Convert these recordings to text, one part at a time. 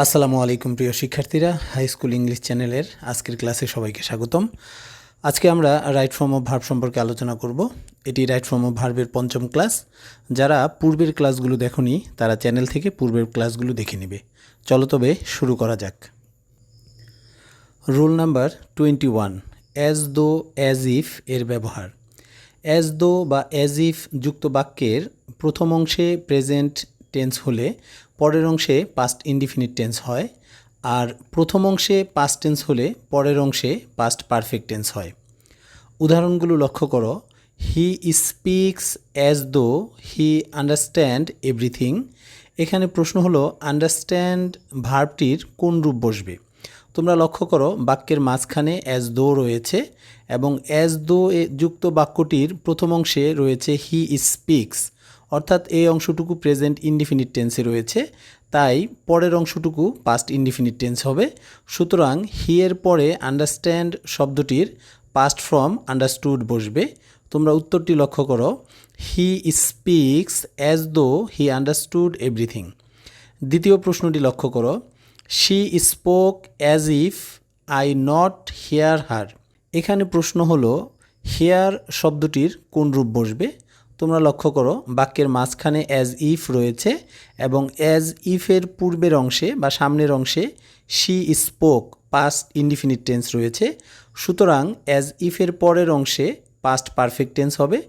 আসসালামু আলাইকুম প্রিয় শিক্ষার্থীরা, হাই স্কুল ইংলিশ চ্যানেলের আজকের ক্লাসে সবাইকে স্বাগতম। আজকে আমরা রাইট ফর্ম অফ ভার্ব সম্পর্কে আলোচনা করব। এটি রাইট ফর্ম অফ ভার্বের পঞ্চম ক্লাস। যারা পূর্বের ক্লাসগুলো দেখোনি তারা চ্যানেল থেকে পূর্বের ক্লাসগুলো দেখে নেবে। চলো তবে শুরু করা যাক। Rule number 21, as though as if এর ব্যবহার। অ্যাজ দো বা অ্যাজ ইফ যুক্ত বাক্যের প্রথম অংশে প্রেজেন্ট টেন্স হলে পরের অংশে পাস্ট ইনডিফিনিট টেন্স হয়, আর প্রথম অংশে পাস্ট টেন্স হলে পরের অংশে পাস্ট পারফেক্ট টেন্স হয়। উদাহরণগুলো লক্ষ্য করো। He speaks as though he understand everything. এখানে প্রশ্ন হলো আন্ডারস্ট্যান্ড ভার্বটির কোন রূপ বসবে। তোমরা লক্ষ্য করো বাক্যের মাঝখানে অ্যাজ দো রয়েছে এবং অ্যাজ দো যুক্ত বাক্যটির প্রথম অংশে রয়েছে হি স্পিক্স, অর্থাৎ এই অংশটুকু প্রেজেন্ট ইনডিফিনিট টেন্সে রয়েছে, তাই পরের অংশটুকু পাস্ট ইনডিফিনিট টেন্স হবে। সুতরাং হি এর পরে আন্ডারস্ট্যান্ড শব্দটির পাস্ট ফর্ম আন্ডারস্টুড বসবে। তোমরা উত্তরটি লক্ষ্য করো, he speaks as though he understood everything. দ্বিতীয় প্রশ্নটি লক্ষ্য করো, she spoke as if I not hear her. এখানে প্রশ্ন হলো হেয়ার শব্দটির কোন রূপ বসবে। তোমরা লক্ষ্য করো বাক্যের মাঝখানে অ্যাজ ইফ রয়েছে এবং অ্যাজ ইফের পূর্বের অংশে বা সামনের অংশে she spoke past indefinite tense রয়েছে। সুতরাং অ্যাজ ইফের পরের অংশে পাস্ট পারফেক্ট টেন্স হবে,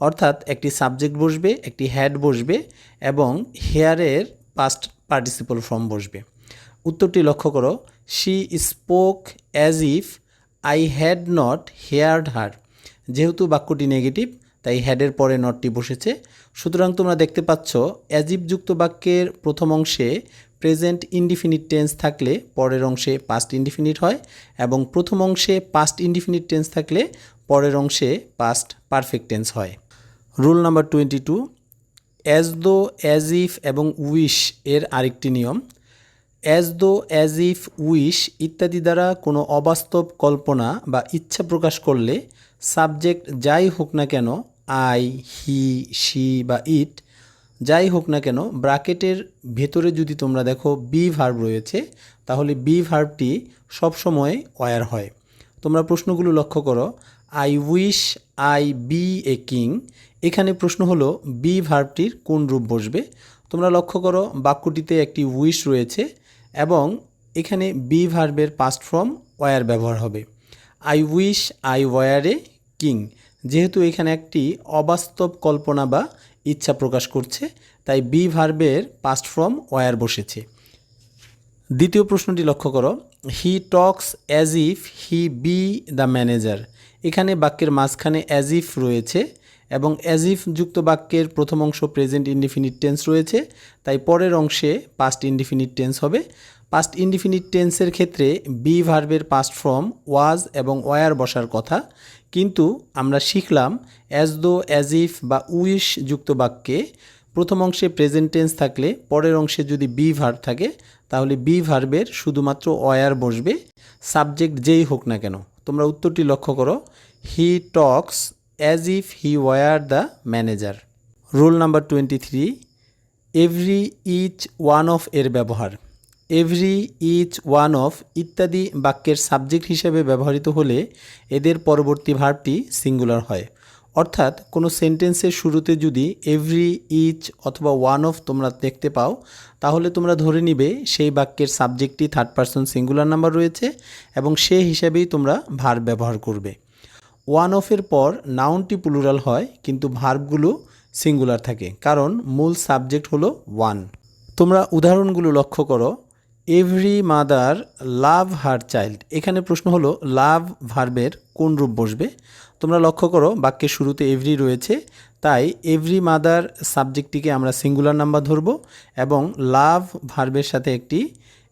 অর্থাৎ একটি সাবজেক্ট বসবে, একটি হ্যাড বসবে এবং হেয়ারের পাস্ট পার্টিসিপল ফর্ম বসবে। উত্তরটি লক্ষ্য করো, she spoke as if I had not heard her. যেহেতু বাক্যটি নেগেটিভ তাই হ্যাডের পরে নটটি বসেছে। সুতরাং তোমরা দেখতে পাচ্ছ অ্যাজ ইফ যুক্ত বাক্যের প্রথম অংশে প্রেজেন্ট ইনডিফিনিট টেন্স থাকলে পরের অংশে পাস্ট ইনডিফিনিট হয় এবং প্রথম অংশে পাস্ট ইনডিফিনিট টেন্স থাকলে পরের অংশে পাস্ট পারফেক্ট টেন্স হয়। Rule number 22, as though as if এবং উইশ এর আরেকটি নিয়ম। As though as if wish ইত্যাদি দ্বারা কোনো অবাস্তব কল্পনা বা ইচ্ছা প্রকাশ করলে সাবজেক্ট যাই হোক না কেন, আই, হি, শি বা ইট যাই হোক না কেন, ব্র্যাকেটের ভেতরে যদি তোমরা দেখো বি ভার্ব রয়েছে তাহলে বি ভার্বটি সবসময় ওয়ার হয়। তোমরা প্রশ্নগুলো লক্ষ্য করো, I wish I be a king. এখানে প্রশ্ন হলো বি ভার্বটির কোন রূপ বসবে। তোমরা লক্ষ্য করো বাক্যটিতে একটি উইশ রয়েছে এবং এখানে বি ভার্বের পাস্ট ফর্ম ওয়ার ব্যবহার হবে। I wish I were a king, যেহেতু এখানে একটি অবাস্তব কল্পনা বা ইচ্ছা প্রকাশ করছে তাই বি ভার্বের পাস্ট ফর্ম ওয়ার বসেছে। দ্বিতীয় প্রশ্নটি লক্ষ্য করো, he talks as if he be the manager. এখানে বাক্যের মাঝখানে অ্যাজ ইফ রয়েছে এবং অ্যাজ ইফ যুক্ত বাক্যের প্রথম অংশ প্রেজেন্ট ইনডিফিনিট টেন্স রয়েছে, তাই পরের অংশে পাস্ট ইনডিফিনিট টেন্স হবে। পাস্ট ইনডিফিনিট টেন্সের ক্ষেত্রে বি ভার্বের পাস্ট ফর্ম ওয়াজ এবং ওয়ার বসার কথা, কিন্তু আমরা শিখলাম অ্যাজ দো অ্যাজ ইফ বা উইশ যুক্ত বাক্যে প্রথম অংশে প্রেজেন্ট টেন্স থাকলে পরের অংশে যদি বি ভার্ব থাকে তাহলে বি ভার্বের শুধুমাত্র ওয়ার বসবে, সাবজেক্ট যেই হোক না কেন। তোমরা উত্তরটি লক্ষ্য করো, he talks as if he were the manager. Rule number 23, every, each, one of এর ব্যবহার। এভরি, ইচ, ওয়ান অফ ইত্যাদি বাক্যের সাবজেক্ট হিসেবে ব্যবহৃত হলে এদের পরবর্তী ভার্বটি সিঙ্গুলার হয়। অর্থাৎ কোনো সেন্টেন্সের শুরুতে যদি এভরি, ইচ অথবা ওয়ান অফ তোমরা দেখতে পাও তাহলে তোমরা ধরে নিবে সেই বাক্যের সাবজেক্টটি থার্ড পারসন সিঙ্গুলার নাম্বার রয়েছে এবং সে হিসাবেই তোমরা ভার্ব ব্যবহার করবে। ওয়ান অফের পর নাউনটি প্লুরাল হয় কিন্তু ভার্বগুলো সিঙ্গুলার থাকে, কারণ মূল সাবজেক্ট হলো ওয়ান। তোমরা উদাহরণগুলো লক্ষ্য করো, এভরি মাদার লাভ হার চাইল্ড। এখানে প্রশ্ন হলো লাভ ভার্বের কোন রূপ বসবে। তোমরা লক্ষ্য করো বাক্যের শুরুতে এভরি রয়েছে, তাই এভরি মাদার সাবজেক্টটিকে আমরা সিঙ্গুলার নাম্বার ধরব এবং লাভ ভার্বের সাথে একটি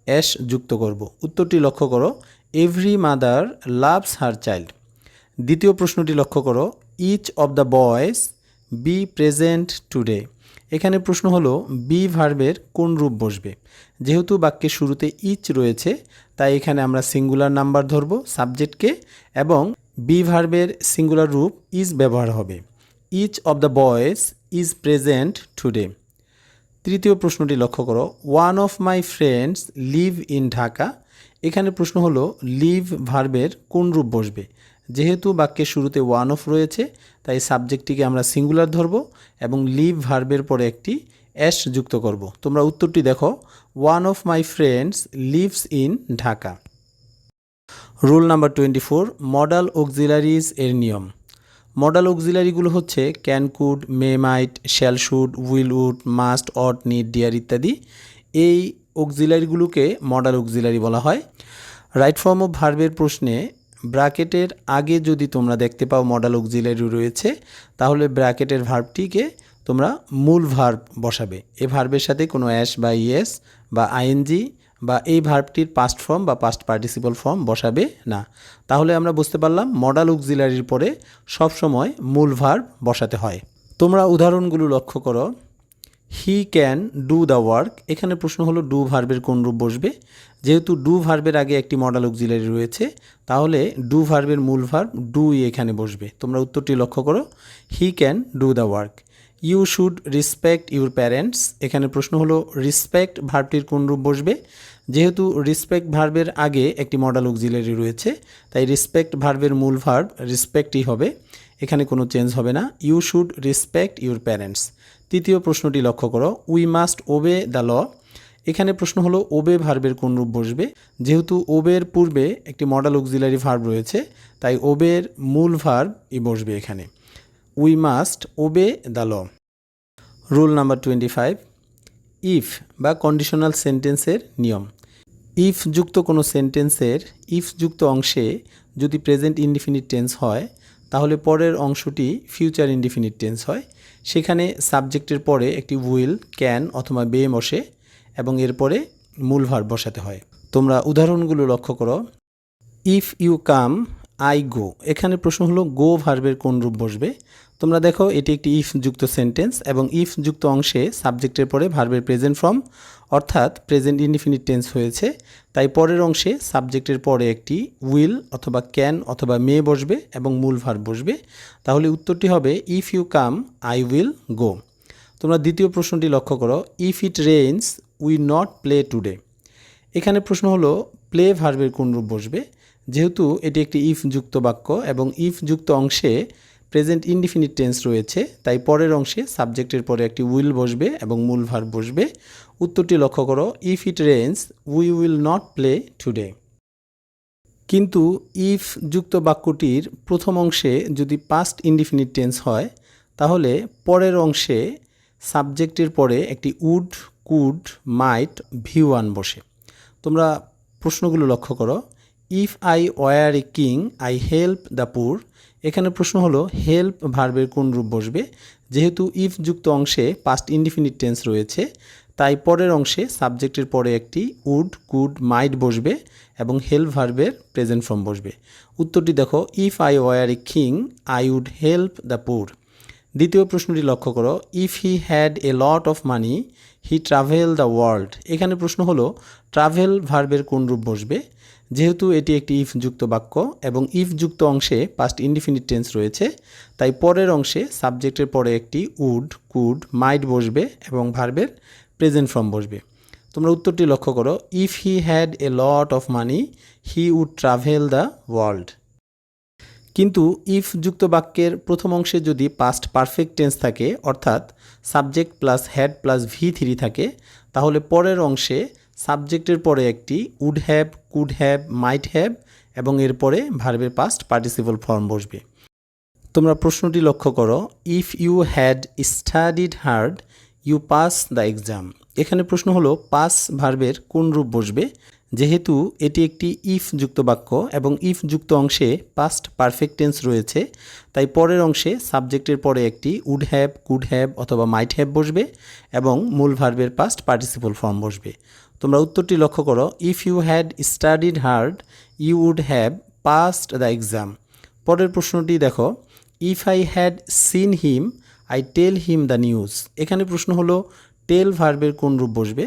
এস যুক্ত করব। উত্তরটি লক্ষ্য করো, every mother loves her child. দ্বিতীয় প্রশ্নটি লক্ষ্য করো, each of the boys be present today. এখানে প্রশ্ন হলো বি ভার্বের কোন রূপ বসবে। যেহেতু বাক্যের শুরুতে ইচ রয়েছে তাই এখানে আমরা সিঙ্গুলার নাম্বার ধরব সাবজেক্টকে এবং বি ভার্বের সিঙ্গুলার রূপ ইজ ব্যবহার হবে। Each of the boys is present today. তৃতীয় প্রশ্নটি লক্ষ্য করো, one of my friends live in Dhaka. এখানে প্রশ্ন হলো লিভ ভার্বের কোন রূপ বসবে। যেহেতু বাক্যের শুরুতে ওয়ান অফ রয়েছে তাই সাবজেক্টটিকে আমরা সিঙ্গুলার ধরব এবং লিভ ভার্বের পরে একটি এস যুক্ত করব। তোমরা উত্তরটি দেখো, one of my friends lives in Dhaka. Rule number 24, modal auxiliaries এর নিয়ম। মডাল অক্সিলারিগুলো হচ্ছে can, could, may, might, shall, should, will, would, must, ought, need, dare ইত্যাদি। এই অক্সিলারিগুলোকে মডাল অক্সিলারি বলা হয়। রাইট ফর্ম অফ ভার্বের প্রশ্নে ব্র্যাকেটের আগে যদি তোমরা দেখতে পাও মডাল অক্সিলারি রয়েছে, তাহলে ব্র্যাকেটের ভার্বটিকে তোমরা মূল ভার্ব বসাবে। এই ভার্বের সাথে কোনো অ্যাস বা ইএস বা আইএনজি বা এই ভার্বটির পাস্ট ফর্ম বা পাস্ট পার্টিসিপল ফর্ম বসাবে না। তাহলে আমরা বুঝতে পারলাম মডাল অক্সিলারির পরে সবসময় মূল ভার্ব বসাতে হয়। তোমরা উদাহরণগুলো লক্ষ্য করো। He can do the work. এখানে প্রশ্ন হলো ডু ভার্বের কোন রূপ বসবে। যেহেতু ডু ভার্বের আগে একটি মডাল অক্সিলারি রয়েছে, তাহলে ডু ভার্বের মূল ভার্ব ডুই এখানে বসবে। তোমরা উত্তরটি লক্ষ্য করো, he can do the work. You should respect your parents. এখানে প্রশ্ন হলো রেসপেক্ট ভার্বটির কোন রূপ বসবে। যেহেতু রেসপেক্ট ভার্বের আগে একটি মডাল অক্সিলারি রয়েছে, তাই রেসপেক্ট ভার্বের মূল ভার্ব রেসপেক্টই হবে, এখানে কোনো চেঞ্জ হবে না। You should respect your parents. তৃতীয় প্রশ্নটি লক্ষ্য করো, we must obey the law. এখানে প্রশ্ন হলো ওবে ভার্বের কোন রূপ বসবে। যেহেতু ওবের পূর্বে একটি মডাল অক্সিলারি ভার্ব রয়েছে, তাই ওবের মূল ভার্বই বসবে এখানে। We must obey the law. Rule number 25, if বা কন্ডিশনাল সেন্টেন্সের নিয়ম। ইফ যুক্ত কোনো সেন্টেন্সের ইফ যুক্ত অংশে যদি প্রেজেন্ট ইনডিফিনিট টেন্স হয়, তাহলে পরের অংশটি ফিউচার ইনডিফিনিট টেন্স হয়। সেখানে সাবজেক্টের পরে একটি উইল, ক্যান অথবা বে বসে এবং এরপরে মূল ভার্ব বসাতে হয়। তোমরা উদাহরণগুলো লক্ষ্য করো। If you come I go. এখানে প্রশ্ন হলো গো ভার্বের কোন রূপ বসবে। তোমরা দেখো এটি একটি ইফ যুক্ত সেন্টেন্স এবং ইফ যুক্ত অংশে সাবজেক্টের পরে ভার্বের প্রেজেন্ট ফর্ম অর্থাৎ প্রেজেন্ট ইনডিফিনিট টেন্স হয়েছে, তাই পরের অংশে সাবজেক্টের পরে একটি উইল অথবা ক্যান অথবা মে বসবে এবং মূল ভার্ব বসবে। তাহলে উত্তরটি হবে if you come I will go. তোমরা দ্বিতীয় প্রশ্নটি লক্ষ্য করো। If it rains we not play today. এখানে প্রশ্ন হলো প্লে ভার্বের কোন রূপ বসবে। যেহেতু এটি একটি ইফ যুক্ত বাক্য এবং ইফ যুক্ত অংশে প্রেজেন্ট ইনডিফিনিট টেন্স রয়েছে, তাই পরের অংশে সাবজেক্টের পরে একটি উইল বসবে এবং মূল ভার্ব বসবে। উত্তরটি লক্ষ্য করো, if it rains we will not play today. কিন্তু ইফ যুক্ত বাক্যটির প্রথম অংশে যদি পাস্ট ইনডিফিনিট টেন্স হয়, তাহলে পরের অংশে সাবজেক্টের পরে একটি উড, কুড, মাইট, ভি1 বসে। তোমরা প্রশ্নগুলো লক্ষ্য করো। If I were a king I help the পুর। এখানে প্রশ্ন হলো হেল্প ভার্বের কোন রূপ বসবে। যেহেতু ইফ যুক্ত অংশে পাস্ট ইনডিফিনিট টেন্স রয়েছে, তাই পরের অংশে সাবজেক্টের পরে একটি উড, কুড, মাইট বসবে এবং হেল্প ভার্বের প্রেজেন্ট ফর্ম বসবে। উত্তরটি দেখো, if I were a king I would help the poor. দ্বিতীয় প্রশ্নটি লক্ষ্য করো। If he had a lot of money he travel the world. এখানে প্রশ্ন হলো ট্রাভেল ভার্বের কোন রূপ বসবে। যেহেতু এটি একটি ইফ যুক্ত বাক্য এবং ইফ যুক্ত অংশে পাস্ট ইনডিফিনিট টেন্স রয়েছে, তাই পরের অংশে সাবজেক্টের পরে একটি উড, কুড, মাইট বসবে এবং ভার্বের প্রেজেন্ট ফর্ম বসবে। তোমরা উত্তরটি লক্ষ্য করো। If he had a lot of money he would travel the world. কিন্তু ইফ যুক্ত বাক্যের প্রথম অংশে যদি পাস্ট পারফেক্ট টেন্স থাকে, অর্থাৎ সাবজেক্ট প্লাস হ্যাড প্লাস ভি3 থাকে, তাহলে পরের অংশে সাবজেক্টের পরে একটি would have, could have, might have এবং এরপরে ভার্বের পাস্ট পার্টিসিপল ফর্ম বসবে। তোমরা প্রশ্নটি লক্ষ্য করো। If you had studied hard you pass the exam. এখানে প্রশ্ন হলো পাস ভার্বের কোন রূপ বসবে। যেহেতু এটি একটি ইফ যুক্ত বাক্য এবং ইফ যুক্ত অংশে পাস্ট পারফেক্ট টেন্স রয়েছে, তাই পরের অংশে সাবজেক্টের পরে একটি উড হ্যাভ, কুড হ্যাভ অথবা মাইট হ্যাভ বসবে এবং মূল ভার্বের পাস্ট পার্টিসিপল ফর্ম বসবে। তোমরা উত্তরটি লক্ষ্য করো। If you had studied hard you would have passed the exam. পরের প্রশ্নটি দেখো। If I had seen him I tell him the news. এখানে প্রশ্ন হলো টেল ভার্বের কোন রূপ বসবে।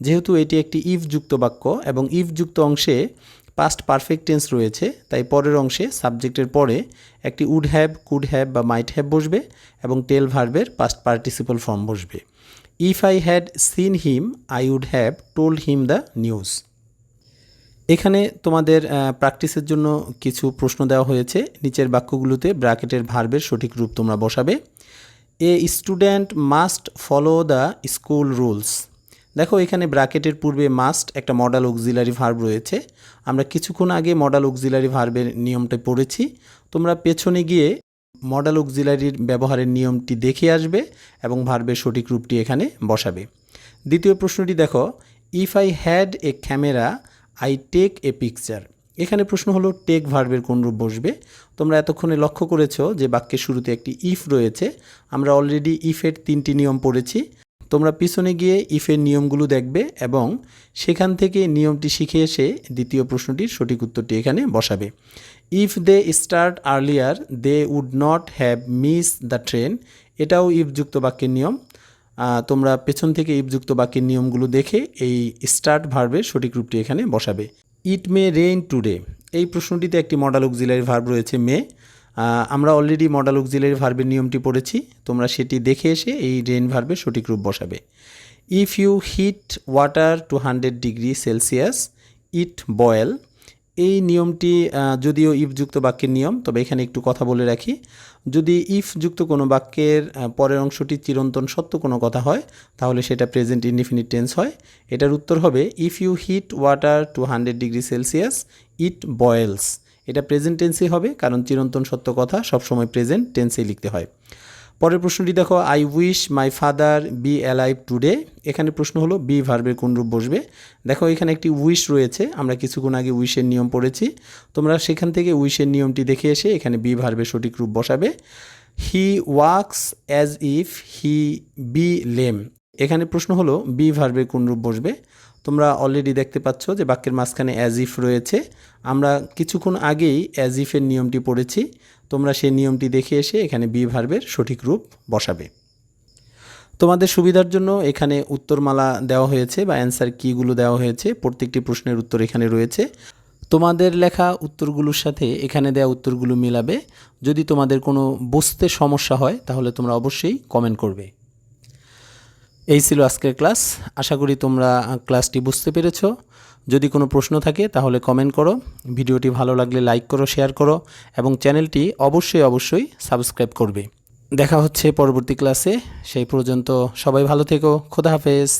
যেহেতু এটি একটি ইফ যুক্ত বাক্য এবং ইফ যুক্ত অংশে পাস্ট পারফেক্ট টেন্স রয়েছে, তাই পরের অংশে সাবজেক্টের পরে একটি উড হ্যাভ, কুড হ্যাভ বা মাইট হ্যাভ বসবে এবং টেল ভার্বের পাস্ট পার্টিসিপল ফর্ম বসবে। If I had seen him I would have told him the news. এখানে তোমাদের প্র্যাকটিসের জন্য কিছু প্রশ্ন দেওয়া হয়েছে। নিচের বাক্যগুলোতে ব্র্যাকেটের ভার্বের সঠিক রূপ তোমরা বসাবে। A student must follow the school rules. দেখো এখানে ব্র্যাকেটের পূর্বে মাস্ট একটা মডাল অক্সিলারি ভার্ব রয়েছে। আমরা কিছুক্ষণ আগে মডাল অক্সিলারি ভার্বের নিয়মটা পড়েছি। তোমরা পেছনে গিয়ে মডাল অক্সিলারির ব্যবহারের নিয়মটি দেখে আসবে এবং ভার্বের সঠিক রূপটি এখানে বসাবে। দ্বিতীয় প্রশ্নটি দেখো, if I had a camera I take a picture. এখানে প্রশ্ন হলো টেক ভার্বের কোন রূপ বসবে। তোমরা এতক্ষণে লক্ষ্য করেছো যে বাক্যের শুরুতে একটি ইফ রয়েছে। আমরা অলরেডি ইফের 3টি নিয়ম পড়েছি। তোমরা পিছনে গিয়ে ইফের নিয়মগুলো দেখবে এবং সেখান থেকে নিয়মটি শিখে এসে দ্বিতীয় প্রশ্নটির সঠিক উত্তরটি এখানে বসাবে। If they start earlier they would not have miss the train. এটাও ইফযুক্ত বাক্যের নিয়ম। তোমরা পেছন থেকে ইফযুক্ত বাক্যের নিয়মগুলো দেখে এই স্টার্ট ভার্বের সঠিক রূপটি এখানে বসাবে। ইট মে রেইন টুডে। এই প্রশ্নটিতে একটি মডাল অক্সিলারি ভার্ব রয়েছে মে। আমরা অলরেডি মডাল অক্সিলারি ভার্বের নিয়মটি পড়েছি। তোমরা সেটি দেখে এসে এই রেইন ভার্বের সঠিক রূপ বসাবে। If you heat water to 100 degree Celsius it boil. এই নিয়মটি যদিও ইফযুক্ত বাক্যের নিয়ম, তবে এখানে একটু কথা বলে রাখি। যদি ইফযুক্ত কোনো বাক্যের পরের অংশটি চিরন্তন সত্য কোনো কথা হয় তাহলে সেটা প্রেজেন্ট ইনডিফিনিট টেন্স হয়। এটার উত্তর হবে if you heat water to 100 degree Celsius it boils. এটা প্রেজেন্ট টেন্সে হবে, কারণ চিরন্তন সত্য কথা সবসময় প্রেজেন্ট টেন্সেই লিখতে হয়। পরের প্রশ্নটি দেখো, I wish my father B alive today. এখানে প্রশ্ন হলো বি ভার্বের কোন রূপ বসবে। দেখো এখানে একটি উইশ রয়েছে। আমরা কিছুক্ষণ আগে উইশের নিয়ম পড়েছি। তোমরা সেখান থেকে উইশের নিয়মটি দেখে এসে এখানে বি ভার্বের সঠিক রূপ বসাবে। He walks as if he be lame. এখানে প্রশ্ন হলো বি ভার্বের কোন রূপ বসবে। তোমরা অলরেডি দেখতে পাচ্ছ যে বাক্যের মাঝখানে অ্যাজ ইফ রয়েছে। আমরা কিছুক্ষণ আগেই অ্যাজ ইফের নিয়মটি পড়েছি। তোমরা সেই নিয়মটি দেখে এসে এখানে বি ভার্বের সঠিক রূপ বসাবে। তোমাদের সুবিধার জন্য এখানে উত্তরমালা দেওয়া হয়েছে বা অ্যান্সার কিগুলো দেওয়া হয়েছে। প্রত্যেকটি প্রশ্নের উত্তর এখানে রয়েছে। তোমাদের লেখা উত্তরগুলোর সাথে এখানে দেওয়া উত্তরগুলো মিলাবে। যদি তোমাদের কোনো বুঝতে সমস্যা হয় তাহলে তোমরা অবশ্যই কমেন্ট করবে। এই ছিল আজকের ক্লাস। আশা করি তোমরা ক্লাসটি বুঝতে পেরেছো। যদি কোনো প্রশ্ন থাকে তাহলে কমেন্ট করো। ভিডিওটি ভালো লাগলে লাইক করো, শেয়ার করো এবং চ্যানেলটি অবশ্যই সাবস্ক্রাইব করবে। দেখা হচ্ছে পরবর্তী ক্লাসে। সেই পর্যন্ত সবাই ভালো থেকো। খোদা হাফেজ।